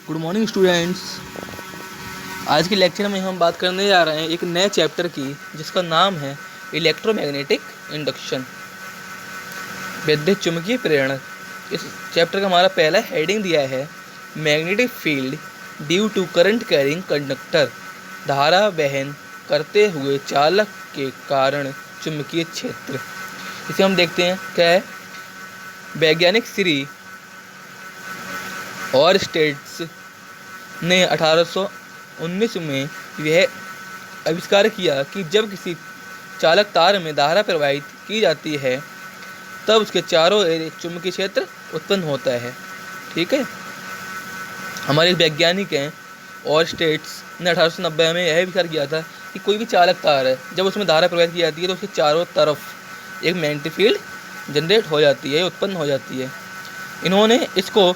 Good morning students. आज के lecture में हम बात करने जा रहे हैं एक नए चैप्टर की, जिसका नाम है इलेक्ट्रोमैग्नेटिक इंडक्शन, विद्युत चुम्बकीय प्रेरण। इस चैप्टर का हमारा पहला हेडिंग दिया है magnetic field due to current carrying conductor, धारा वहन करते हुए चालक के कारण चुंबकीय क्षेत्र। इसे हम देखते हैं क्या है। वैज्ञानिक श्री और स्टेट्स ने 1819 में यह आविष्कार किया कि जब किसी चालक तार में धारा प्रवाहित की जाती है तब उसके चारों ओर एक चुंबकीय क्षेत्र उत्पन्न होता है। ठीक है, हमारे वैज्ञानिक हैं और स्टेट्स ने 1890 में यह आविष्कार किया था कि कोई भी चालक तार है, जब उसमें धारा प्रवाहित की जाती है तो उसके चारों तरफ एक मैग्नेटिक फील्ड जनरेट हो जाती है, उत्पन्न हो जाती है। इन्होंने इसको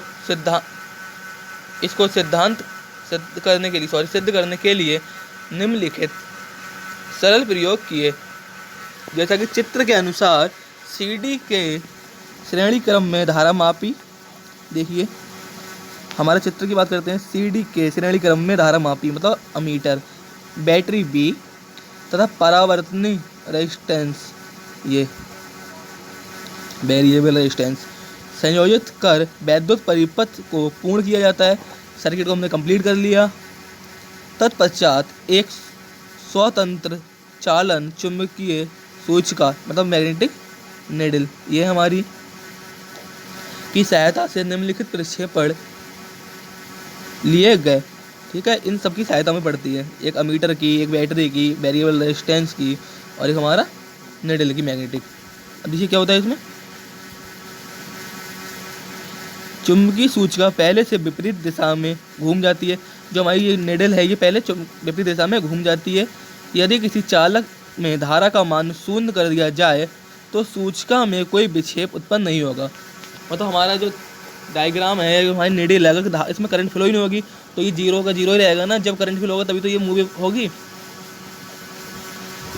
सिद्ध करने के लिए निम्नलिखित सरल प्रयोग किए, जैसा कि चित्र के अनुसार सीडी के श्रेणी क्रम में धारा मापी। देखिए, हमारे चित्र की बात करते हैं। सीडी के श्रेणी क्रम में धारा मापी मतलब अमीटर, बैटरी बी तथा परावर्तनी रेजिस्टेंस, ये वेरिएबल रेजिस्टेंस संयोजित कर वैद्युत परिपथ को पूर्ण किया जाता है। सर्किट को हमने कंप्लीट कर लिया। तत्पश्चात एक स्वतंत्र चालन चुंबकीय सूचिका मतलब मैग्नेटिक निडल, ये हमारी की सहायता से निम्नलिखित प्रक्षेपण लिए गए। ठीक है, इन सब की सहायता में पड़ती है, एक अमीटर की, एक बैटरी की, वेरिएबल रेजिस्टेंस की और एक हमारा निडल की मैग्नेटिक। अब देखिए क्या होता है इसमें। चुंबकीय सूचिका पहले से विपरीत दिशा में घूम जाती है। जो हमारी ये निडल है ये पहले विपरीत दिशा में घूम जाती है। यदि किसी चालक में धारा का मान शून्य कर दिया जाए तो सूचिका में कोई विक्षेप उत्पन्न नहीं होगा। मतलब हमारा जो डायग्राम है, हमारी निडल है, इसमें करंट फ्लो ही नहीं होगी तो ये जीरो का जीरो ही रहेगा ना। जब करंट फ्लो होगा तभी तो ये मूव होगी।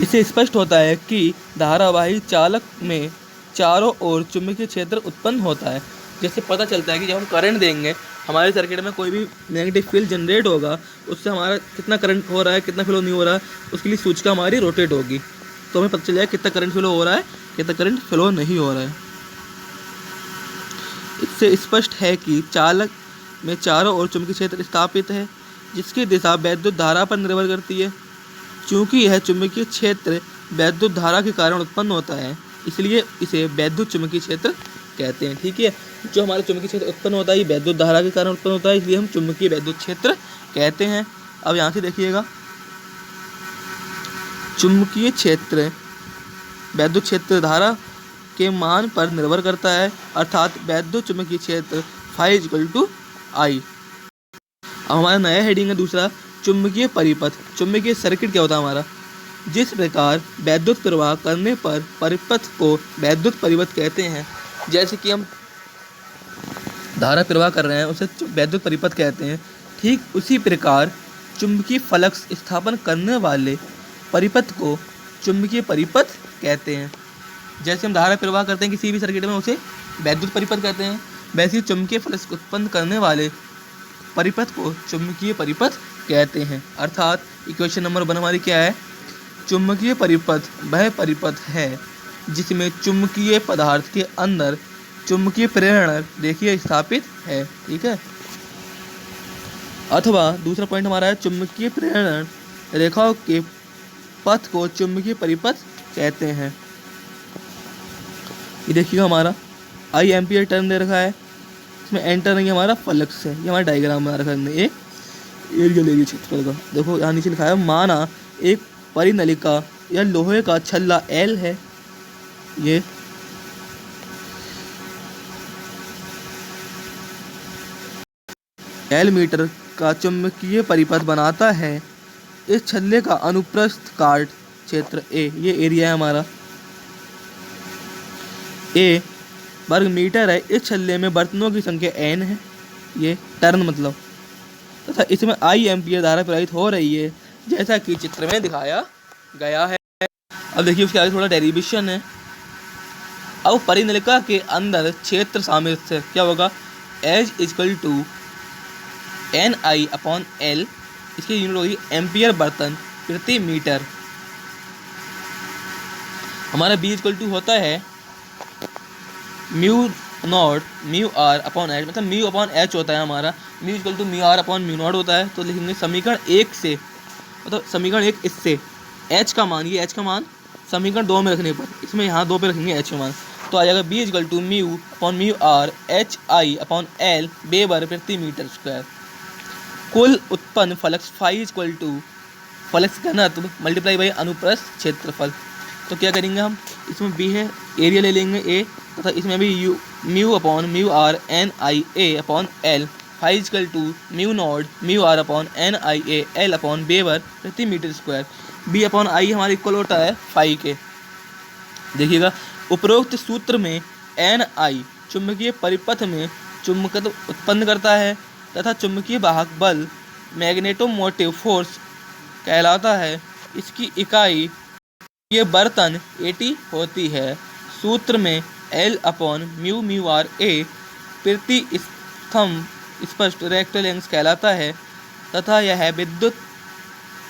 इससे स्पष्ट होता है कि धारावाही चालक में चारों ओर चुंबकीय क्षेत्र उत्पन्न होता है। जैसे पता चलता है कि जब हम करंट देंगे हमारे सर्किट में कोई भी मैग्नेटिक फील्ड जनरेट होगा, उससे हमारा कितना करंट हो रहा है, कितना फ्लो नहीं हो रहा है, उसके लिए सूचिका हमारी रोटेट होगी, तो हमें पता चल जाएगा कितना करंट फ्लो हो रहा है, कितना करंट फ्लो नहीं हो रहा है। इससे स्पष्ट है कि चालक में चारों ओर चुंबकीय क्षेत्र स्थापित है, जिसकी दिशा वैद्युत धारा पर निर्भर करती है। चूँकि यह चुंबकीय क्षेत्र वैद्युत धारा के कारण उत्पन्न होता है, इसलिए इसे वैद्युत चुंबकीय क्षेत्र कहते हैं। ठीक है, जो हमारा चुंबकीय क्षेत्र उत्पन्न होता है ये वैद्युत धारा के कारण उत्पन्न होता है, इसलिए हम चुंबकीय वैद्युत क्षेत्र कहते हैं। अब यहाँ से देखिएगा, चुंबकीय क्षेत्र वैद्युत क्षेत्र धारा के मान पर निर्भर करता है, अर्थात वैद्युत चुंबकीय क्षेत्र ∅ I। अब हमारा नया हेडिंग है दूसरा, चुंबकीय परिपथ। चुंबकीय सर्किट क्या होता है हमारा। जिस प्रकार वैद्युत प्रवाह करने पर परिपथ को वैद्युत परिपथ कहते हैं, जैसे कि हम धारा प्रवाह कर रहे हैं उसे वैद्युत परिपथ कहते हैं, ठीक उसी प्रकार चुंबकीय फ्लक्स स्थापन करने वाले परिपथ को चुंबकीय परिपथ कहते हैं। जैसे हम धारा प्रवाह करते हैं किसी भी सर्किट में उसे वैद्युत परिपथ कहते हैं, वैसे ही चुंबकीय फ्लक्स उत्पन्न करने वाले परिपथ को चुंबकीय परिपथ कहते हैं। अर्थात इक्वेशन नंबर 1 हमारी क्या है। चुंबकीय परिपथ वह परिपथ है जिसमें चुंबकीय पदार्थ के अंदर चुंबकीय प्रेरण देखिए स्थापित है। ठीक है, अथवा दूसरा पॉइंट हमारा है चुंबकीय प्रेरण रेखाओं के पथ को चुंबकीय परिपथ कहते हैं। ये देखिएगा हमारा I एम्पियर टर्न दे रखा है, इसमें एंटर नहीं हमारा फ्लक्स है। ये हमारा डायग्राम बना रखा है एक एरिया ले क्षेत्रफल का। देखो यहाँ नीचे लिखा है, माना एक परिनलिका या लोहे का छल्ला L है, ये L मीटर का चुंबकीय परिपथ बनाता है। इस छल्ले का अनुप्रस्थ काट क्षेत्र A, ये एरिया है हमारा, A वर्ग मीटर है। इस छल्ले में बर्तनों की संख्या N है, ये टर्न मतलब, तथा इसमें I एम्पियर धारा प्रवाहित हो रही है, जैसा कि चित्र में दिखाया गया है। अब देखिए उसके आगे थोड़ा डेरिवेशन है। अब परिनलिका के अंदर क्षेत्र शामिल से क्या होगा, H इक्वल टू NI/L, इसकी यूनिट होगी एम्पियर बर्तन प्रति मीटर। हमारा B इक्वल टू होता है mu naught mu R upon H, मतलब म्यू अपॉन एच होता है हमारा, mu equal to mu R upon mu naught होता है। तो लिखेंगे समीकरण 1 से, मतलब समीकरण 1 इससे एच का मान, ये एच का मान समीकरण 2 में रखने पर, इसमें यहाँ 2 पे रखेंगे एच का मान, तो आ जाएगा B equal to mu upon mu R HI upon L weber प्रति मीटर स्क्वायर। कुल उत्पन्न flux phi equal to flux घनत्व मल्टीप्लाई बाई अनुप्रस्थ क्षेत्रफल। तो क्या करेंगे हम, इसमें B है, एरिया ले लेंगे A, तथा इसमें भी mu upon mu R NIA upon L, phi equal to mu naught mu R upon NIA L upon weber प्रति metre square. B upon I हमारा इक्वल होता है फाई के। देखिएगा, उपरोक्त सूत्र में NI चुंबकीय परिपथ में चुंबकत्व उत्पन्न करता है तथा चुंबकीय वाहक बल मैग्नेटोमोटिव फोर्स कहलाता है। इसकी इकाई ये बर्तन AT होती है। सूत्र में L upon mu mu R A प्रति स्तंभ स्पष्ट रेक्टेंगल कहलाता है तथा यह विद्युत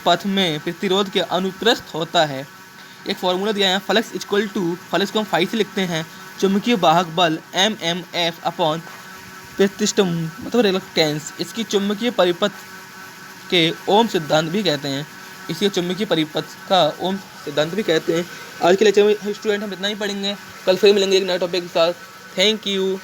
पथ में प्रतिरोध के अनुप्रस्थ होता है। एक फॉर्मूला दिया है, फ्लक्स इक्वल टू, फ्लक्स को हम फाई से लिखते हैं, चुंबकीय वाहक बल MMF अपॉन प्रतिष्ठ मतलब रिलक्टेंस, इसकी चुंबकीय परिपथ के ओम सिद्धांत भी कहते हैं, इसी चुंबकीय परिपथ का ओम सिद्धांत भी कहते हैं। आज के लेक्चर में स्टूडेंट हम इतना ही पढ़ेंगे, कल फिर मिलेंगे एक नए टॉपिक के साथ। Thank you.